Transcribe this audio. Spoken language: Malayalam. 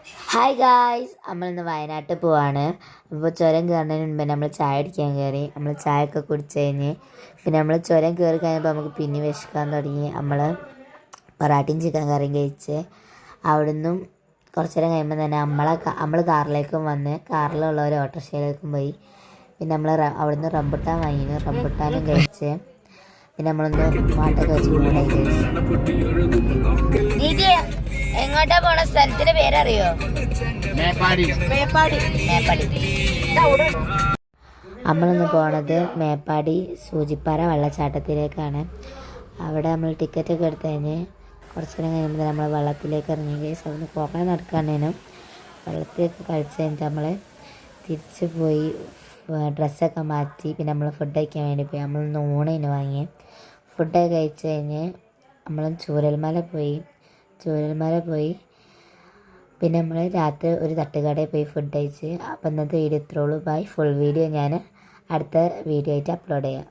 ഹായ് ഗായ്സ്, നമ്മളിന്ന് വയനാട്ടിൽ പോവാണ്. അപ്പോൾ ചുരം കയറുന്നതിന് മുമ്പ് നമ്മൾ ചായ അടിക്കാൻ കയറി. നമ്മൾ ചായയൊക്കെ കുടിച്ച് കഴിഞ്ഞ് പിന്നെ നമ്മൾ ചുരം കയറി കഴിഞ്ഞപ്പോൾ നമുക്ക് പിന്നെ വിശക്കാൻ തുടങ്ങി. നമ്മൾ പൊറാട്ടയും ചിക്കൻ കറിയും കഴിച്ച് അവിടുന്നും കുറച്ച് നേരം കഴിയുമ്പോൾ തന്നെ നമ്മൾ കാറിലേക്കും വന്ന് കാറിലുള്ളവർ ഓട്ടോറിക്ഷയിലേക്കും പോയി. പിന്നെ നമ്മൾ അവിടുന്ന് റംബുട്ടാൻ വാങ്ങിയിരുന്നു, റംബുട്ടാനും കഴിച്ച് പിന്നെ നമ്മളൊന്ന് പാട്ടൊക്കെ വെച്ച് മൂടായി കഴിച്ചു. എങ്ങോട്ടാ പോണ സ്ഥലത്തിന്റെ പേരറിയോ? മേപ്പാടി. നമ്മളിന്ന് പോണത് മേപ്പാടി സൂചിപ്പാറ വെള്ളച്ചാട്ടത്തിലേക്കാണ്. അവിടെ നമ്മൾ ടിക്കറ്റൊക്കെ എടുത്ത് കഴിഞ്ഞ് കുറച്ച് നേരം കഴിയുമ്പോൾ നമ്മൾ വെള്ളത്തിലേക്ക് ഇറങ്ങി കേസ്. അവിടെ കുറേ നടക്കാനേനും വെള്ളത്തിലേക്ക് കളിച്ച് കഴിഞ്ഞിട്ട് നമ്മൾ തിരിച്ച് പോയി ഡ്രസ്സൊക്കെ മാറ്റി പിന്നെ നമ്മൾ ഫുഡ് കഴിക്കാൻ വേണ്ടി പോയി. നമ്മൾ ഊണിന് വാങ്ങി ഫുഡൊക്കെ കഴിച്ച് കഴിഞ്ഞ് നമ്മൾ ചൂരൽമല പോയി പിന്നെ നമ്മൾ രാത്രി ഒരു തട്ടുകടയിൽ പോയി ഫുഡ് കഴിച്ച്. അപ്പോൾ ഇന്നത്തെ വീഡിയോ ഇത്രേ ഉള്ളൂ. ബൈ. ഫുൾ വീഡിയോ ഞാൻ അടുത്ത വീഡിയോ ആയിട്ട് അപ്ലോഡ് ചെയ്യാം.